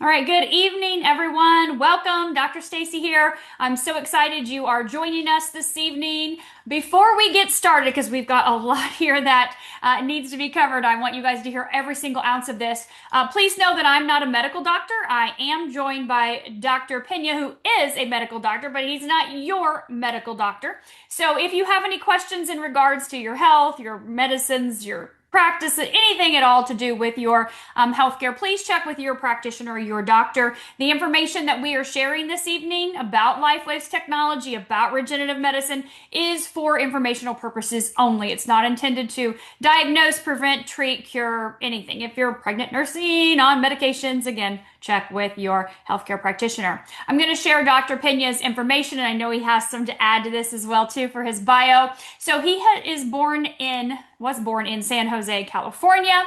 All right, good evening, everyone. Welcome. Dr. Stacy here. I'm so excited you are joining us this evening. Before we get started, because we've got a lot here that needs to be covered, I want you guys to hear every single ounce of this. Please know that I'm not a medical doctor. I am joined by Dr. Peña, who is a medical doctor, but he's not your medical doctor. So if you have any questions in regards to your health, your medicines, your practice, anything at all to do with your healthcare, please check with your practitioner or your doctor. The information that we are sharing this evening about LifeWave's technology, about regenerative medicine, is for informational purposes only. It's not intended to diagnose, prevent, treat, cure anything. If you're pregnant, nursing, on medications, again, check with your healthcare practitioner. I'm going to share Dr. Pena's information, and I know he has some to add to this as well too for his bio. So he was born in San Jose, California,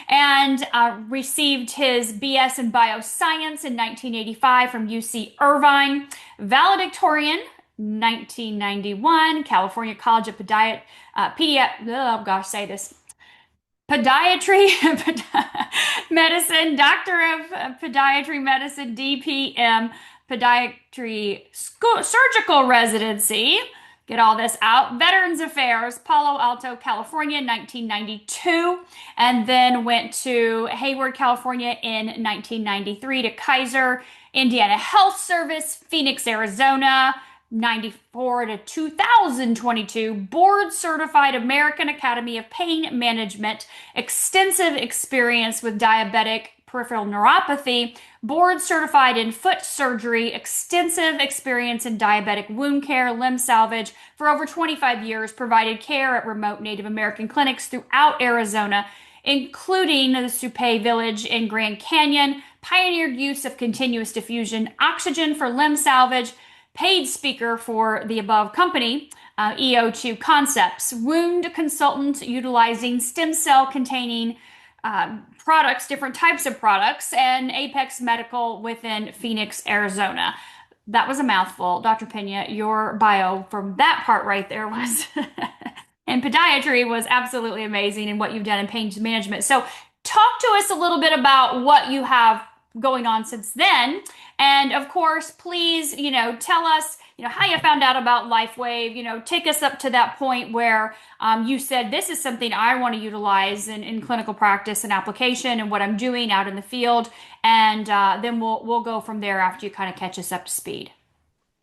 and received his BS in bioscience in 1985 from UC Irvine, valedictorian 1991, California College of Podiatry Medicine, Doctor of Podiatry Medicine, DPM, Podiatry Surgical Residency. Get all this out. Veterans Affairs, Palo Alto, California, 1992, and then went to Hayward, California in 1993 to Kaiser, Indiana Health Service, Phoenix, Arizona, 94 to 2022, board certified American Academy of Pain Management, extensive experience with diabetic peripheral neuropathy, board certified in foot surgery, extensive experience in diabetic wound care, limb salvage. For over 25 years, provided care at remote Native American clinics throughout Arizona, including the Supe Village in Grand Canyon, pioneered use of continuous diffusion oxygen for limb salvage, paid speaker for the above company, EO2 Concepts, wound consultant utilizing stem cell containing products, different types of products, and Apex Medical within Phoenix, Arizona. That was a mouthful. Dr. Pena, your bio from that part right there was, and podiatry was absolutely amazing and what you've done in pain management. So, talk to us a little bit about what you have going on since then. And of course, please, tell us, how you found out about LifeWave, take us up to that point where you said, this is something I want to utilize in clinical practice and application and what I'm doing out in the field. And then we'll go from there after you kind of catch us up to speed.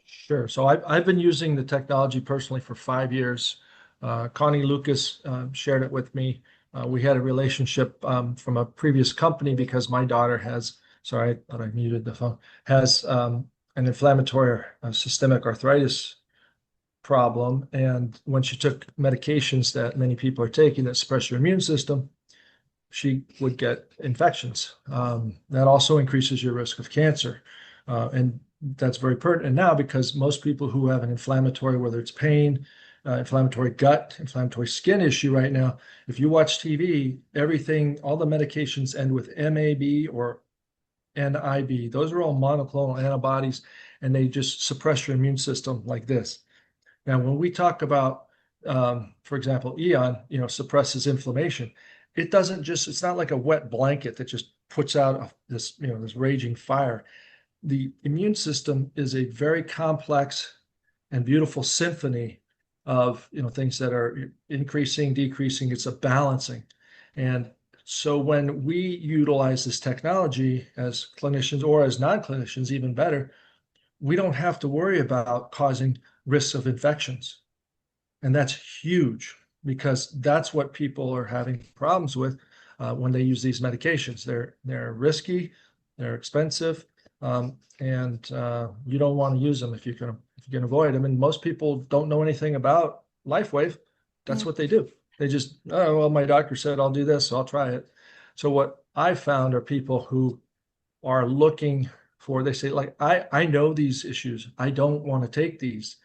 Sure. So I've been using the technology personally for 5 years. Connie Lucas shared it with me. We had a relationship from a previous company because my daughter has, sorry, I thought I muted the phone, has an inflammatory systemic arthritis problem. And when she took medications that many people are taking that suppress your immune system, she would get infections. That also increases your risk of cancer. And that's very pertinent now because most people who have an inflammatory, whether it's pain, inflammatory gut, inflammatory skin issue right now, if you watch TV, everything, all the medications end with MAB or NIB. Those are all monoclonal antibodies, and they just suppress your immune system like this. Now, when we talk about, for example, Eon, suppresses inflammation, it doesn't just, it's not like a wet blanket that just puts out this, this raging fire. The immune system is a very complex and beautiful symphony of, things that are increasing, decreasing. It's a balancing. And so when we utilize this technology as clinicians or as non-clinicians, even better, we don't have to worry about causing risks of infections. And that's huge because that's what people are having problems with when they use these medications. They're risky, they're expensive, and you don't want to use them if you can avoid them. And most people don't know anything about LifeWave. That's what they do. They just, oh, well, my doctor said I'll do this, so I'll try it. So what I found are people who are looking for, they say, like, I know these issues. I don't want to take these.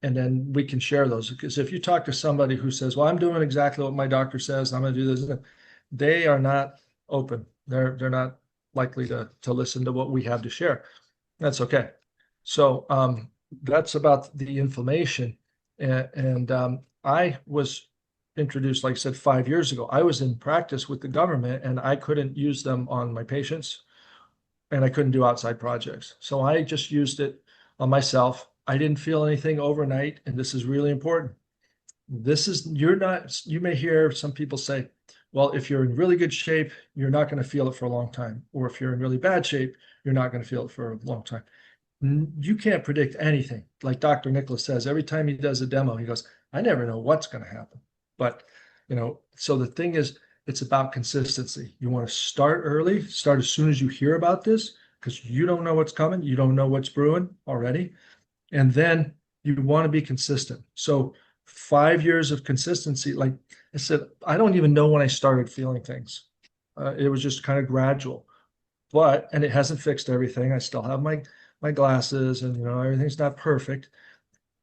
And then we can share those. Because if you talk to somebody who says, well, I'm doing exactly what my doctor says, I'm going to do this, they are not open. They're not likely to listen to what we have to share. That's okay. So that's about the inflammation. And I was introduced, like I said, 5 years ago. I was in practice with the government and I couldn't use them on my patients. and I couldn't do outside projects. So I just used it on myself. I didn't feel anything overnight, and this is really important. You're not, you may hear some people say, well, if you're in really good shape, you're not going to feel it for a long time. Or if you're in really bad shape, you're not going to feel it for a long time. You can't predict anything. Like Dr. Nicholas says, every time he does a demo, he goes, I never know what's going to happen. But, so the thing is, it's about consistency. You want to start early, start as soon as you hear about this, because you don't know what's coming. You don't know what's brewing already. And then you want to be consistent. So 5 years of consistency, like I said, I don't even know when I started feeling things. It was just kind of gradual, and it hasn't fixed everything. I still have my glasses, and everything's not perfect,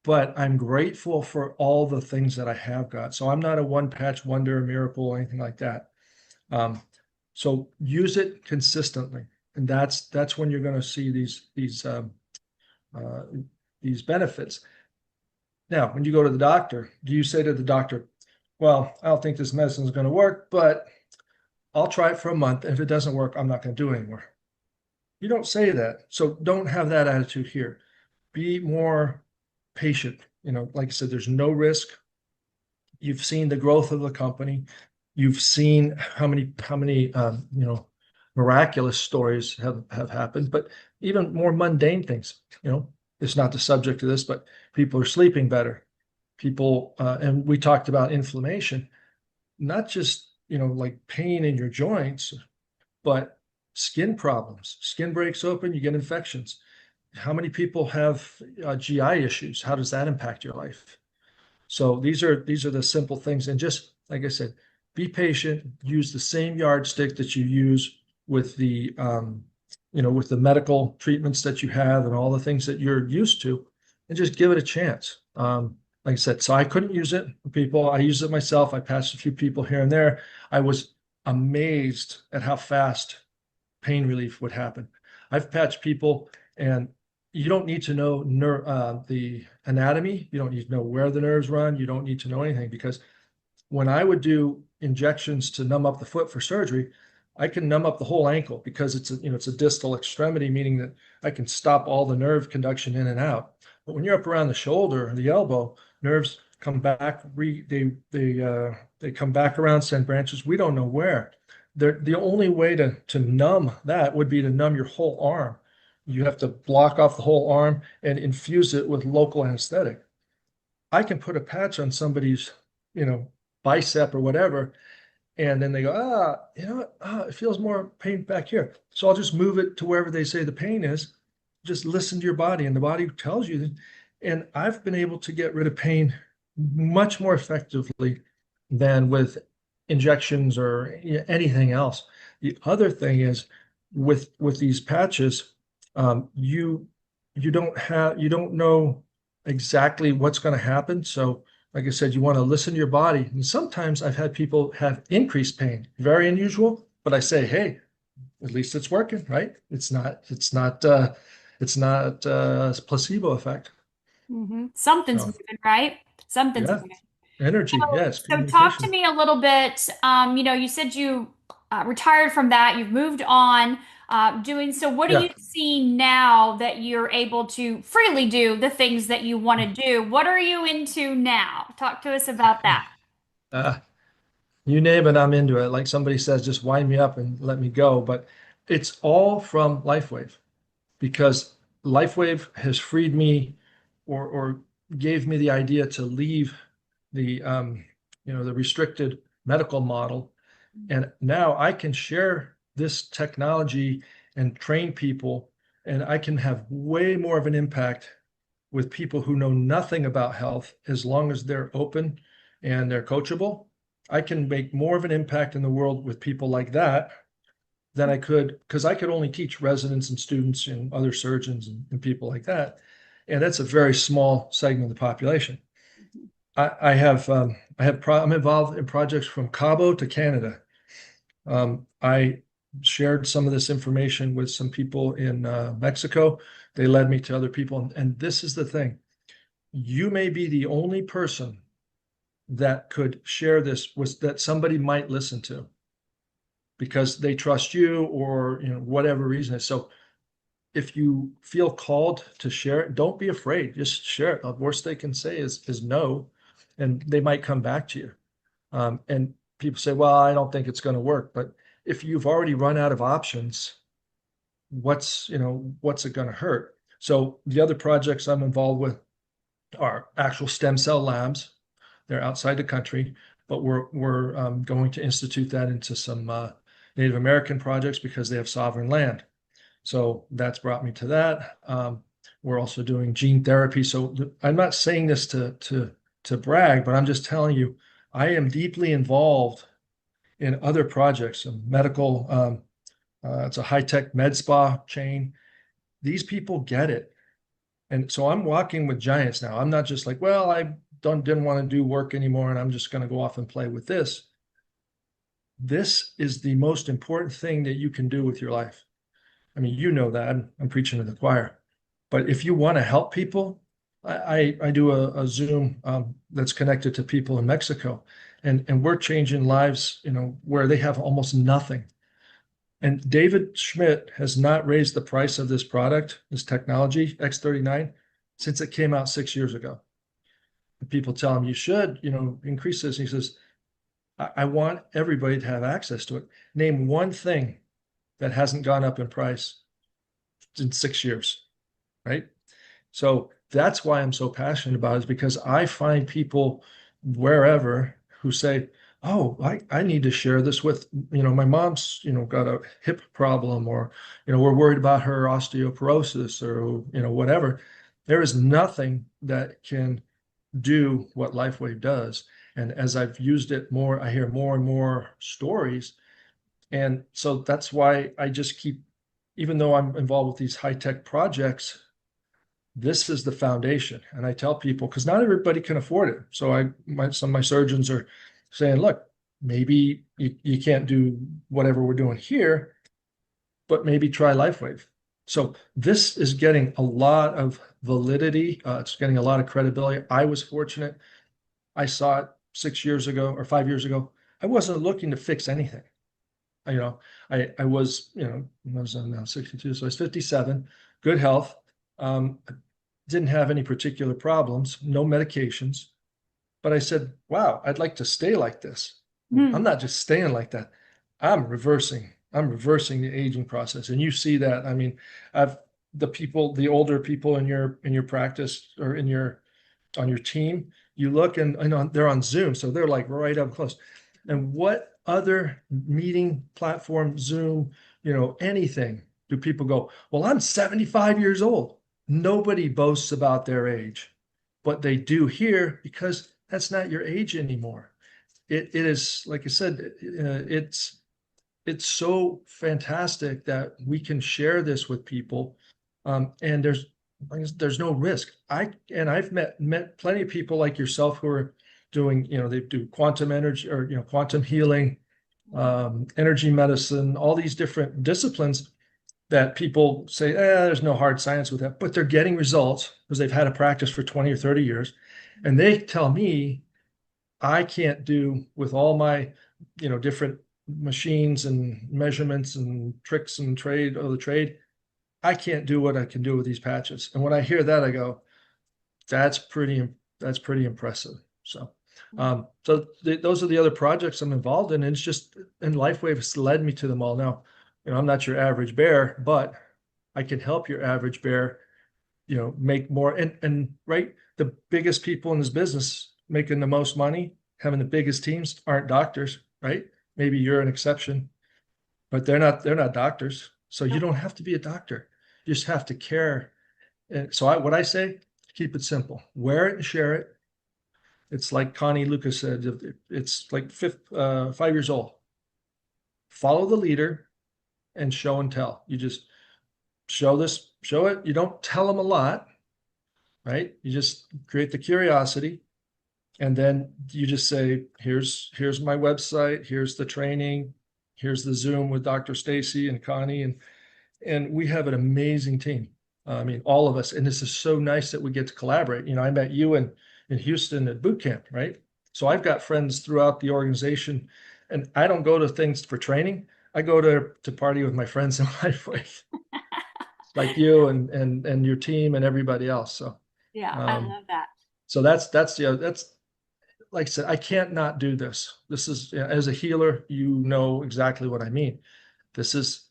but I'm grateful for all the things that I have got. So I'm not a one patch wonder, miracle, or anything like that. So use it consistently, and that's when you're going to see uh, these benefits. Now, when you go to the doctor, do you say to the doctor, well, I don't think this medicine is going to work, but I'll try it for a month. If it doesn't work, I'm not going to do it anymore. You don't say that. So don't have that attitude here. Be more patient. Like I said, there's no risk. You've seen the growth of the company. You've seen how many miraculous stories have happened, but even more mundane things. It's not the subject of this, but people are sleeping better. People, and we talked about inflammation, not just like pain in your joints, but skin problems. Skin breaks open, you get infections. How many people have GI issues? How does that impact your life? So these are the simple things. And just like I said, be patient, use the same yardstick that you use with with the medical treatments that you have and all the things that you're used to, and just give it a chance. Like I said, so I couldn't use it for people. I used it myself. I patched a few people here and there. I was amazed at how fast pain relief would happen. I've patched people, and you don't need to know the anatomy. You don't need to know where the nerves run. You don't need to know anything, because when I would do injections to numb up the foot for surgery, I can numb up the whole ankle because it's a distal extremity, meaning that I can stop all the nerve conduction in and out. But when you're up around the shoulder or the elbow, nerves come back. They come back around, send branches. We don't know where. The only way to numb that would be to numb your whole arm. You have to block off the whole arm and infuse it with local anesthetic. I can put a patch on somebody's, bicep or whatever, and then they go, it feels more pain back here. So I'll just move it to wherever they say the pain is. Just listen to your body, and the body tells you. And I've been able to get rid of pain much more effectively than with injections or anything else. The other thing is with these patches, you don't know exactly what's going to happen. So like I said, you want to listen to your body. And sometimes I've had people have increased pain, very unusual, but I say, hey, at least it's working, right? It's not a placebo effect. Something's So moving, right? Something's yeah, moving. energy, yes, So talk to communication. me a little bit. You said you retired from that. You've moved on doing so. What do Yeah. you see now that you're able to freely do the things that you want to do? What are you into now? Talk to us about that. Uh, you name it, I'm into it. Like somebody says, just wind me up and let me go. But it's all from LifeWave, because LifeWave has freed me, or gave me the idea to leave the restricted medical model. And now I can share this technology and train people, and I can have way more of an impact with people who know nothing about health, as long as they're open and they're coachable. I can make more of an impact in the world with people like that than I could, because I could only teach residents and students and other surgeons and people like that. And that's a very small segment of the population. I'm involved in projects from Cabo to Canada. I shared some of this information with some people in Mexico. They led me to other people. And this is the thing. You may be the only person that could share this, that somebody might listen to, because they trust you, or whatever reason. So if you feel called to share it, don't be afraid. Just share it. The worst they can say is no, and they might come back to you. And people say, well, I don't think it's going to work. But if you've already run out of options, what's it going to hurt? So the other projects I'm involved with are actual stem cell labs. They're outside the country, but we're going to institute that into some Native American projects because they have sovereign land. So that's brought me to that. We're also doing gene therapy. So I'm not saying this to brag, but I'm just telling you, I am deeply involved in other projects, medical. It's a high-tech med spa chain. These people get it. And so I'm walking with giants now. I'm not just like, well, I didn't want to do work anymore and I'm just going to go off and play with this. This is the most important thing that you can do with your life. I mean, you know that I'm preaching to the choir. But if you want to help people, I do a Zoom that's connected to people in Mexico, and we're changing lives, where they have almost nothing. And David Schmidt has not raised the price of this product, this technology, X39, since it came out 6 years ago. And people tell him, you should, increase this. And he says, I want everybody to have access to it. Name one thing that hasn't gone up in price in 6 years, right? So that's why I'm so passionate about it, is because I find people wherever who say, oh, I need to share this with, my mom's, got a hip problem, or, we're worried about her osteoporosis, or, whatever. There is nothing that can do what LifeWave does. And as I've used it more, I hear more and more stories. And so that's why I just keep, even though I'm involved with these high-tech projects, this is the foundation. And I tell people, because not everybody can afford it. So some of my surgeons are saying, look, maybe you can't do whatever we're doing here, but maybe try LifeWave. So this is getting a lot of validity. It's getting a lot of credibility. I was fortunate. I saw it 6 years ago or 5 years ago. I wasn't looking to fix anything. I was, I was now 62, so I was 57, good health. Didn't have any particular problems, no medications. But I said, wow, I'd like to stay like this. I'm not just staying like that. I'm reversing the aging process. And you see that. I mean, the older people in your practice or on your team, you look and they're on Zoom. So they're like right up close. And what other meeting platform, Zoom, anything, do people go, well, I'm 75 years old. Nobody boasts about their age, but they do here because that's not your age anymore. It is, like I said, it's so fantastic that we can share this with people, and there's no risk. I've met plenty of people like yourself who are doing, they do quantum energy or quantum healing, energy medicine, all these different disciplines that people say, there's no hard science with that, but they're getting results because they've had a practice for 20 or 30 years. And they tell me, I can't do with all my, different machines and measurements and tricks and the trade. I can't do what I can do with these patches. And when I hear that, I go, that's pretty impressive. So, those are the other projects I'm involved in. And it's just, and LifeWave has led me to them all. Now, I'm not your average bear, but I can help your average bear, make more. And right, the biggest people in this business making the most money, having the biggest teams aren't doctors, right? Maybe you're an exception, but they're not doctors. So you don't have to be a doctor. You just have to care. And so what I say, keep it simple. Wear it and share it. It's like Connie Lucas said, it's like 5 years old. Follow the leader and show and tell. You just show it. You don't tell them a lot, right? You just create the curiosity. And then you just say, here's my website, here's the training, here's the Zoom with Dr. Stacy and Connie. And we have an amazing team. I mean, all of us. And this is so nice that we get to collaborate. I met you in Houston at boot camp, right? So I've got friends throughout the organization, and I don't go to things for training. I go to party with my friends in LifeWave. like you and your team and everybody else. So Yeah, I um, love that. so that's like I said, I can't not do this. This is, as a healer, you know exactly what I mean. This is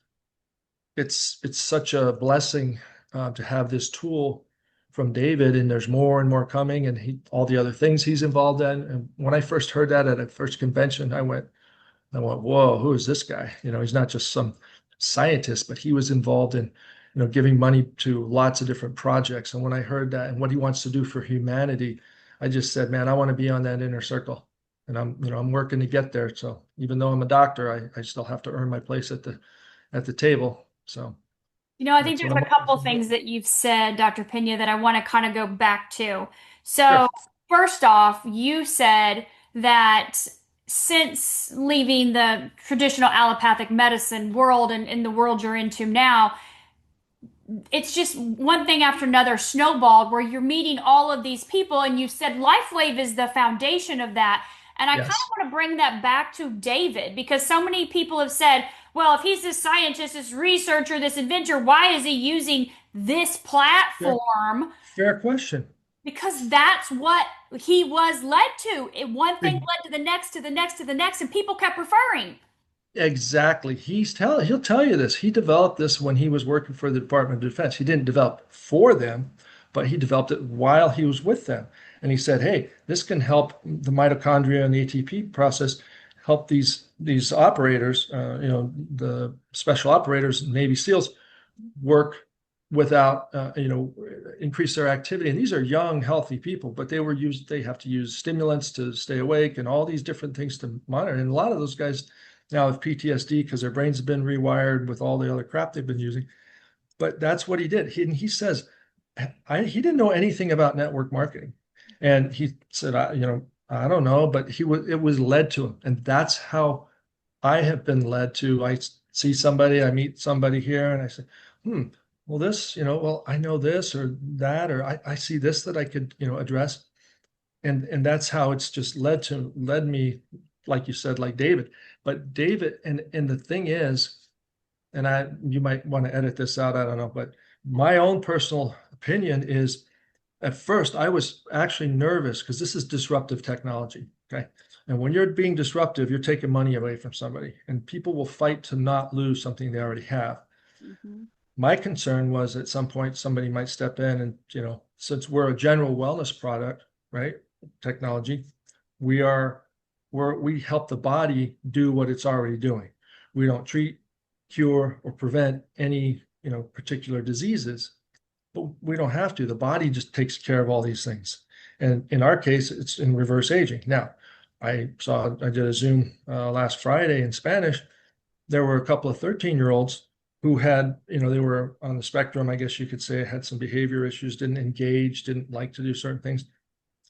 it's such a blessing to have this tool from David, and there's more and more coming, and all the other things he's involved in. And when I first heard that at a first convention, I went, whoa, who is this guy? He's not just some scientist, but he was involved in, giving money to lots of different projects. And when I heard that and what he wants to do for humanity, I just said, man, I want to be on that inner circle. And I'm working to get there. So even though I'm a doctor, I still have to earn my place at the table. So I think that's there's what I'm a looking couple for. things that you've said, Dr. Pena, that I want to kind of go back to. So, Sure. first off, you said that since leaving the traditional allopathic medicine world and in the world you're into now, it's just one thing after another snowballed where you're meeting all of these people, and you said LifeWave is the foundation of that. And I kind of Yes. want to bring that back to David because so many people have said, well, if he's this scientist, this researcher, this inventor, why is he using this Fair, platform? fair question. Because that's what he was led to. One thing led to the next, to the next, to the next, and people kept referring. Exactly. He'll tell you this. He developed this when he was working for the Department of Defense. He didn't develop for them, but he developed it while he was with them. And he said, "Hey, this can help the mitochondria and the ATP process, help these operators, the special operators, Navy SEALs, work without, increase their activity." And these are young, healthy people, but they have to use stimulants to stay awake and all these different things to monitor. And a lot of those guys now have PTSD because their brains have been rewired with all the other crap they've been using. But that's what he did. He says, he didn't know anything about network marketing. And he said, I don't know, but it was led to him. And that's how I have been led to. I see somebody, I meet somebody here, and I say, well, well, I know this or that, or I see this that I could, address. And that's how it's just led me, like you said, like David. But David, and the thing is, and you might want to edit this out, I don't know, but my own personal opinion is at first I was actually nervous because this is disruptive technology. Okay. And when you're being disruptive, you're taking money away from somebody, and people will fight to not lose something they already have. Mhm. My concern was at some point somebody might step in and, since we're a general wellness product, right? Technology, we are we help the body do what it's already doing. We don't treat, cure, or prevent any, particular diseases, but we don't have to. The body just takes care of all these things. And in our case, it's in reverse aging. Now, I did a Zoom last Friday in Spanish. There were a couple of 13-year-olds who had, they were on the spectrum, I guess you could say, had some behavior issues, didn't engage, didn't like to do certain things.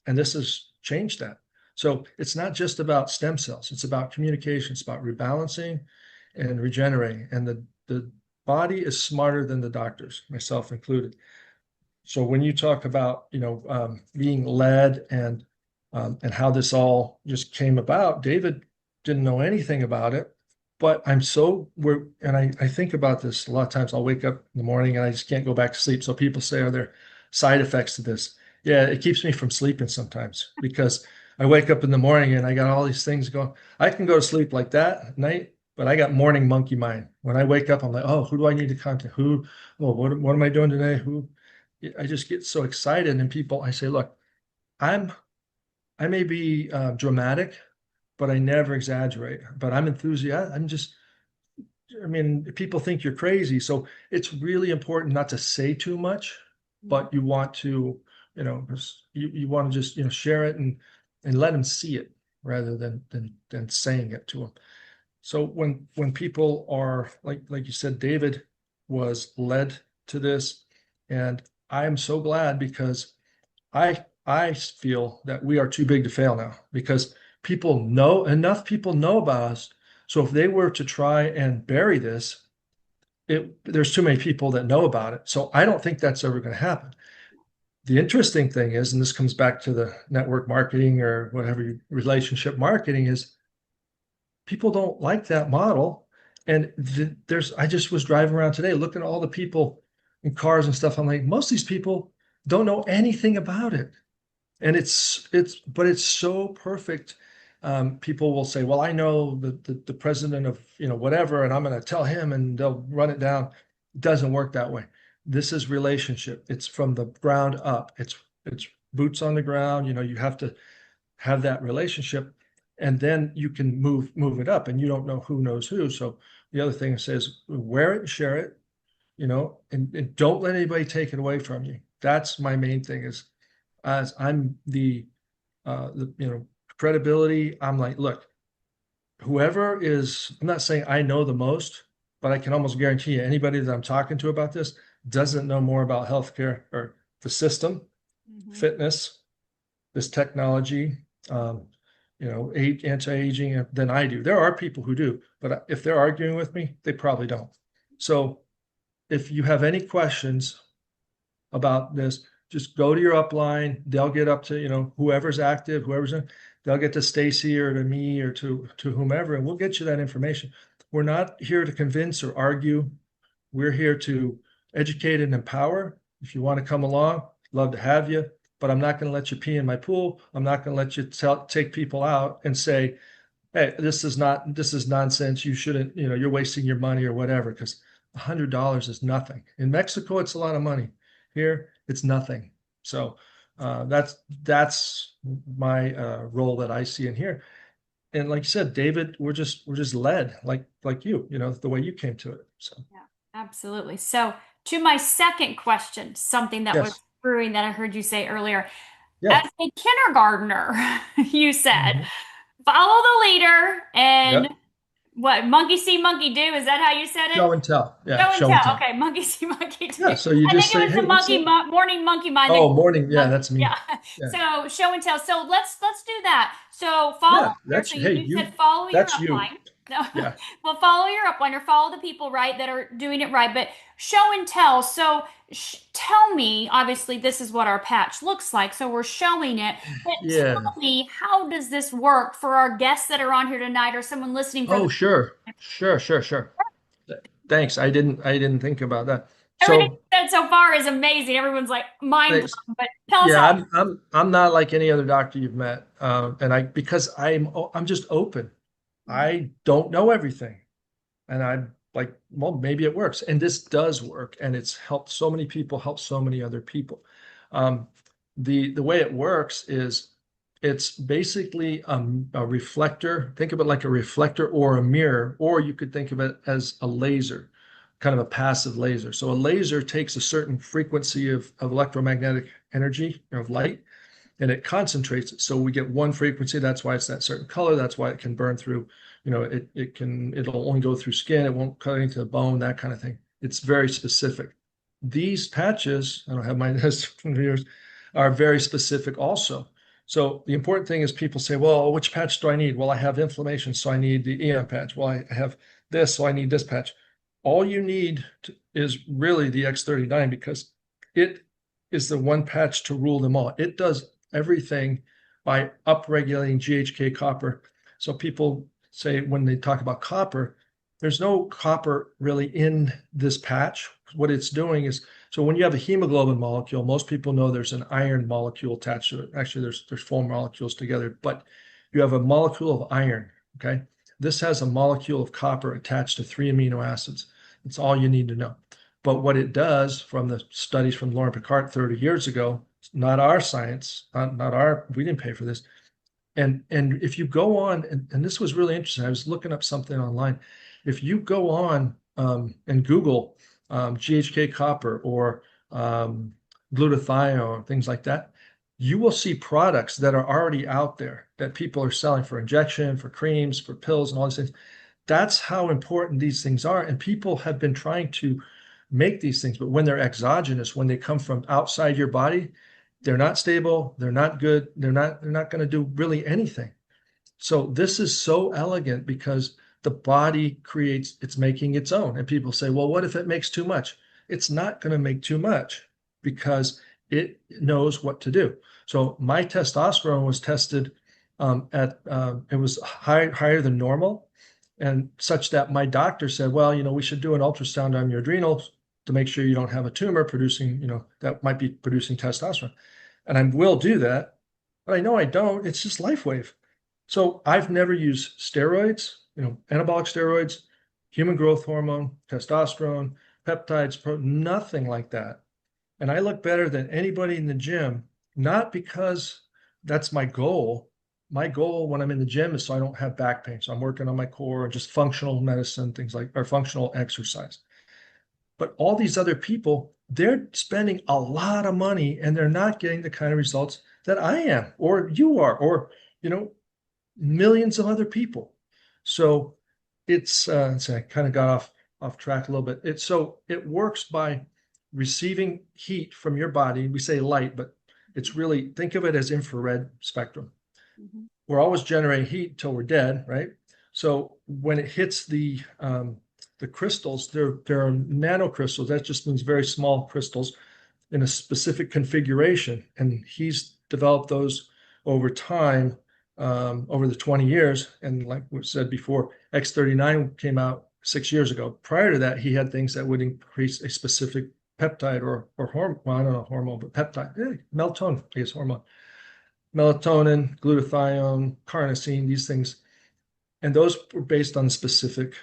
And this has changed that. So it's not just about stem cells, it's about communication, it's about rebalancing and regenerating. And the body is smarter than the doctors, myself included. So when you talk about, being led and how this all just came about, David didn't know anything about it. But I think about this a lot of times. I'll wake up in the morning and I just can't go back to sleep. So people say, are there side effects to this? Yeah, it keeps me from sleeping sometimes because I wake up in the morning and I got all these things going. I can go to sleep like that at night, but I got morning monkey mind. When I wake up, I'm like, oh, who do I need to contact? Who? Oh, what am I doing today? Who? I just get so excited. And I say, look, I'm I may be dramatic, but I never exaggerate. But I'm enthusiastic. I mean, people think you're crazy. So it's really important not to say too much, but you want to, you want to just, share it and let them see it rather than saying it to them. So when people are like you said, David was led to this, and I am so glad because I feel that we are too big to fail now because enough people know about us. So if they were to try and bury this, there's too many people that know about it. So I don't think that's ever going to happen. The interesting thing is, and this comes back to the network marketing or whatever relationship marketing is, people don't like that model. And I just was driving around today looking at all the people and cars and stuff. I'm like, most of these people don't know anything about it. And but it's so perfect. People will say, well, I know the president of, whatever, and I'm going to tell him and they'll run it down. It doesn't work that way. This is relationship. It's from the ground up. It's boots on the ground. You have to have that relationship, and then you can move it up, and you don't know who knows who. So the other thing says, wear it and share it, and don't let anybody take it away from you. That's my main thing is, as I'm the credibility, I'm like, look, whoever is, I'm not saying I know the most, but I can almost guarantee you anybody that I'm talking to about this doesn't know more about healthcare or the system, Mhm. fitness, this technology, anti-aging than I do. There are people who do, but if they're arguing with me, they probably don't. So if you have any questions about this, just go to your upline. They'll get up to, whoever's active, they'll get to Stacy or to me or to whomever, and we'll get you that information. We're not here to convince or argue. We're here to educate and empower. If you want to come along, love to have you, but I'm not going to let you pee in my pool. I'm not going to let you take people out and say, hey, this is nonsense. You shouldn't, you're wasting your money or whatever, because $100 is nothing. In Mexico, it's a lot of money. Here, it's nothing. So that's my role that I see in here. And like you said, David, we're just led like you, the way you came to it. So Yeah, absolutely. So, to my second question, something that was yes, brewing that I heard you say earlier. yeah, As a kindergartner, you said, mhm, follow the leader and yep. what, monkey see, monkey do. Is that how you said it? Show and tell. Yeah, Show and show and tell. tell. Okay, monkey see, monkey do. Yeah. So you I just think it say, was hey, the what's monkey up? morning monkey mind. Oh, morning. Yeah, Monkey. that's me. Yeah. Yeah, So show and tell. So let's do that. So follow yeah. here. That's So hey, you said follow your that's you. upline. No, Yeah. well, follow your upline or follow the people right that are doing it right. But show and tell. So tell me. Obviously, this is what our patch looks like. So we're showing it. But Yeah. tell me, how does this work for our guests that are on here tonight, or someone listening for the Oh, sure. Sure, sure, sure. Thanks. I didn't think about that. everything So you said so far is amazing. Everyone's like mind thanks. blown. But tell us Yeah, how. I'm not like any other doctor you've met. And because I'm just open. Mhm. I don't know everything. And I'm like, well, maybe it works. And this does work. And it's helped so many people, helped so many other people. Um, the way it works is it's basically a reflector. Think of it like a reflector or a mirror, or you could think of it as a laser, kind of a passive laser. So a laser takes a certain frequency of electromagnetic energy, of light, and it concentrates it. So we get one frequency. That's why it's that certain color. That's why it can burn through, it'll only go through skin. It won't cut into the bone, that kind of thing. It's very specific. These patches, I don't have my list from years, are very specific also. So the important thing is people say, well, which patch do I need? Well, I have inflammation, so I need the EM patch. Well, I have this, so I need this patch. All you need is really the X39 because it is the one patch to rule them all. It does everything by upregulating GHK copper. So people say when they talk about copper, there's no copper really in this patch. What it's doing is, so when you have a hemoglobin molecule, most people know there's an iron molecule attached to it. Actually, there's four molecules together, but you have a molecule of iron. Okay, this has a molecule of copper attached to three amino acids. That's all you need to know. But what it does from the studies from Lauren Picard 30 years ago, not our science, not our, we didn't pay for this. And if you go on, and this was really interesting, I was looking up something online. If you go on and Google GHK copper or glutathione or things like that, you will see products that are already out there that people are selling for injection, for creams, for pills, and all these things. That's how important these things are. And people have been trying to make these things, but when they're exogenous, when they come from outside your body, they're not stable, they're not good, they're not going to do really anything. So this is so elegant because the body creates, it's making its own. And people say, well, what if it makes too much? It's not going to make too much because it knows what to do. So my testosterone was tested it was higher than normal, and such that my doctor said, well, we should do an ultrasound on your adrenals. to make sure you don't have a tumor producing, that might be producing testosterone. And I will do that, but I know I don't. It's just LifeWave. So I've never used steroids, anabolic steroids, human growth hormone, testosterone, peptides, nothing like that. And I look better than anybody in the gym, not because that's my goal. My goal when I'm in the gym is so I don't have back pain. So I'm working on my core and just functional medicine, things like, or functional exercise. But all these other people, they're spending a lot of money and they're not getting the kind of results that I am, or you are, or, millions of other people. So so I kind of got off track a little bit. It works by receiving heat from your body. We say light, but it's really, think of it as infrared spectrum. Mhm. We're always generating heat until we're dead, right? So when it hits the crystals, they're nanocrystals. That just means very small crystals in a specific configuration. And he's developed those over time, over the 20 years. And like we said before, X39 came out 6 years ago. Prior to that, he had things that would increase a specific peptide or hormone. Well, I don't know hormone, but peptide, melatonin, I guess hormone, melatonin, glutathione, carnosine, these things. And those were based on specific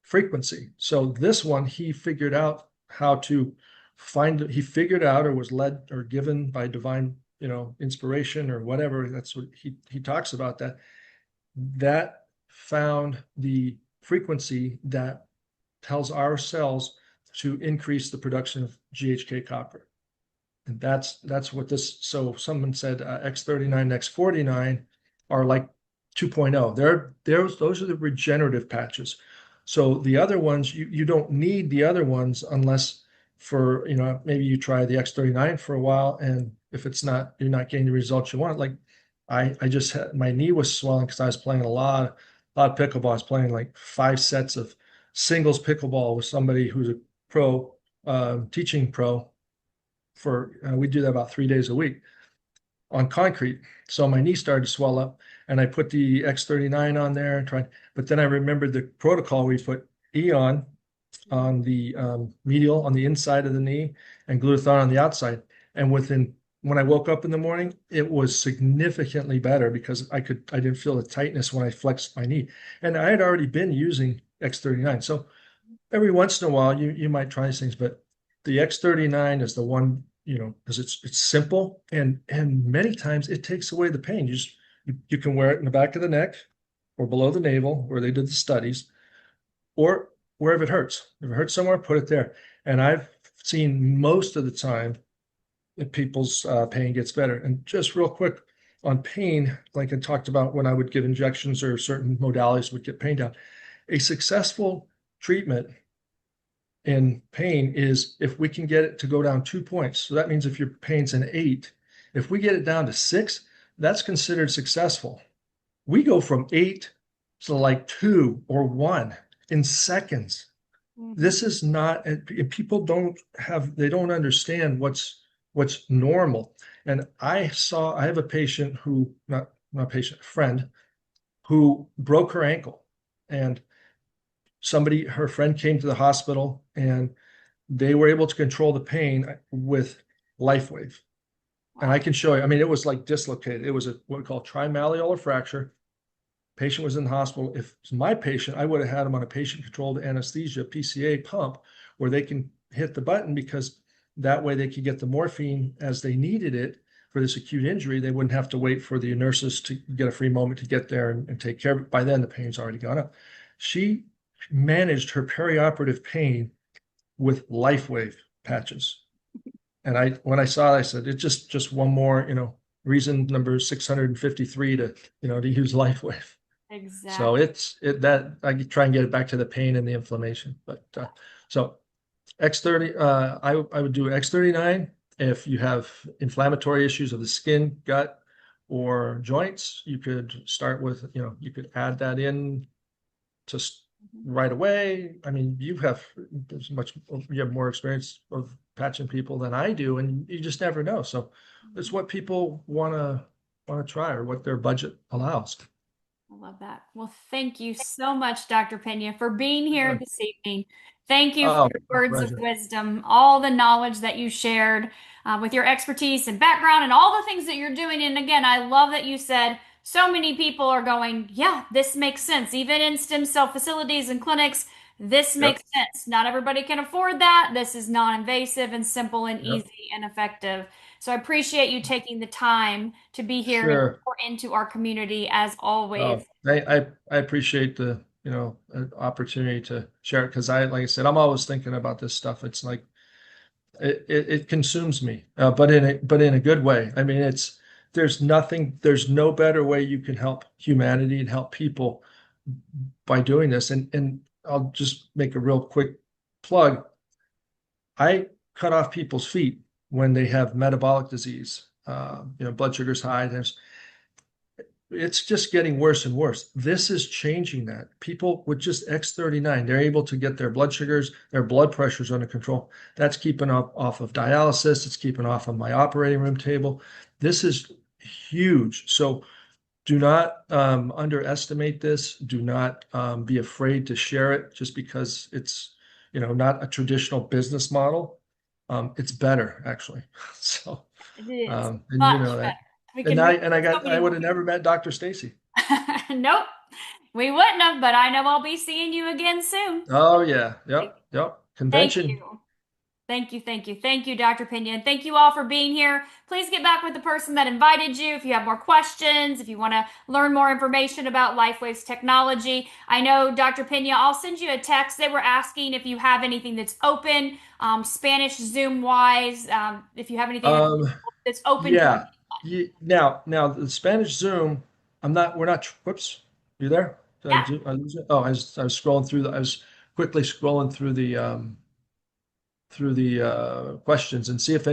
frequency. So this one, he figured out how to he figured out or was led or given by divine, inspiration or whatever. That's what he talks about, that found the frequency that tells our cells to increase the production of GHK copper. And that's what this, so someone said X39, X49 are like 2.0. Those are the regenerative patches. So the other ones, you don't need the other ones unless for, maybe you try the X39 for a while, and if you're not getting the results you want. Like I just had, my knee was swelling because I was playing a lot of pickleball. I was playing like 5 sets of singles pickleball with somebody who's a pro, teaching pro we do that about 3 days a week on concrete. So my knee started to swell up, and I put the X39 on there and tried, but then I remembered the protocol. We put Eon on the medial on the inside of the knee and glutathione on the outside. And when I woke up in the morning, it was significantly better because I didn't feel the tightness when I flexed my knee. And I had already been using X39. So every once in a while you might try these things, but the X39 is the one, because it's simple, and many times it takes away the pain. You can wear it in the back of the neck or below the navel where they did the studies, or wherever it hurts. If it hurts somewhere, put it there. And I've seen most of the time that people's pain gets better. And just real quick on pain, like I talked about when I would give injections or certain modalities would get pain down. A successful treatment in pain is if we can get it to go down 2 points. So that means if your pain's an 8, if we get it down to 6, that's considered successful. We go from 8 to like 2 or 1 in seconds. Mm-hmm. This is not, people they don't understand what's normal. And I have a patient who, not patient, a friend, who broke her ankle, and her friend came to the hospital, and they were able to control the pain with LifeWave. And I can show you, I mean, it was like dislocated. It was what we call trimalleolar fracture. Patient was in the hospital. If it's my patient, I would have had him on a patient-controlled anesthesia, PCA pump, where they can hit the button, because that way they could get the morphine as they needed it for this acute injury. They wouldn't have to wait for the nurses to get a free moment to get there and take care of it. By then, the pain's already gone up. She managed her perioperative pain with LifeWave patches. And when I saw it, I said, it's just one more, reason number 653 to use LifeWave. So Exactly. that I try and get it back to the pain and the inflammation. But so X30, I would do X39 if you have inflammatory issues of the skin, gut, or joints. You could start with, you could add that in to right away. I mean, you have more experience of patching people than I do, and you just never know. So it's what people want to try or what their budget allows. I love that. Well, thank you so much, Dr. Pena, for being here Sure. this evening. Thank you for Oh, your my words of pleasure. wisdom, all the knowledge that you shared with your expertise and background, and all the things that you're doing. And again, I love that you said so many people are going, yeah, this makes sense. Even in stem cell facilities and clinics, this Yep. makes sense. Not everybody can afford that. This is non-invasive and simple and Yep. easy and effective. So I appreciate you taking the time to be here and Sure. pour into our community as always. Oh, I appreciate the, opportunity to share it because like I said, I'm always thinking about this stuff. It's like it consumes me, but in a good way. I mean, there's no better way you can help humanity and help people by doing this. And I'll just make a real quick plug. I cut off people's feet when they have metabolic disease. Blood sugar's high. It's just getting worse and worse. This is changing that. People with just X39, they're able to get their blood sugars, their blood pressures under control. That's keeping off of dialysis. It's keeping off of my operating room table. This is huge. So do not underestimate this. Do not be afraid to share it just because it's, not a traditional business model. It's better actually. So, It is and you much know better. that. We And can reach so I many would more have never people. met Dr. Stacy. Nope, we wouldn't have, but I know I'll be seeing you again soon. Oh yeah. Yep. Yep. Thank Convention. you. Thank you, thank you, thank you, Dr. Pena. And thank you all for being here. Please get back with the person that invited you if you have more questions, if you want to learn more information about LifeWave's technology. I know, Dr. Pena, I'll send you a text. They were asking if you have anything that's open, Spanish Zoom wise, if you have anything Um, that's open to yeah. Now the Spanish Zoom, we're not, whoops, you there? yeah. I lose it? Oh, I was scrolling through I was quickly scrolling through the questions and see if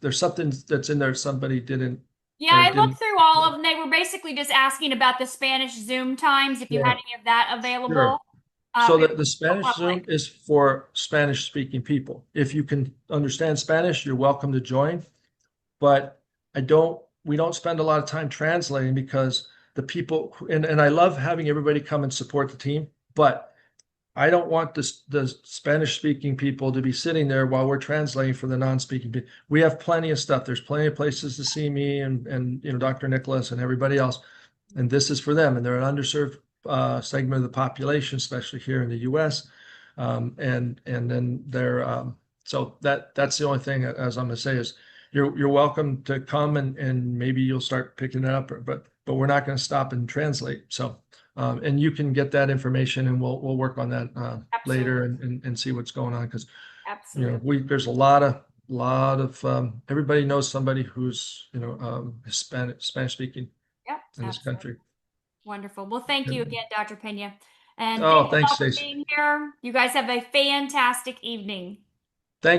there's something that's in there somebody didn't Yeah, or I looked didn't. through all of them. They were basically just asking about the Spanish Zoom times, if you had Sure. any of that available. Sure. So It was the all Spanish public. Zoom is for Spanish speaking people. If you can understand Spanish, you're welcome to join. But we don't spend a lot of time translating because the people, and I love having everybody come and support the team, but I don't want the Spanish speaking people to be sitting there while we're translating for the non-speaking people. We have plenty of stuff. There's plenty of places to see me and Dr. Nicholas and everybody else. And this is for them. And they're an underserved segment of the population, especially here in the US. And then so that's the only thing as I'm gonna say is you're welcome to come and maybe you'll start picking it up, but we're not going to stop and translate. So and you can get that information and we'll work on that later Absolutely. and see what's going on because Absolutely. there's a lot of everybody knows somebody who's Spanish speaking Yep, in this absolutely. country. Wonderful. Well, thank you again, Dr. Pena. And thank Oh, you thanks, all for Stacy. being here. You guys have a fantastic evening.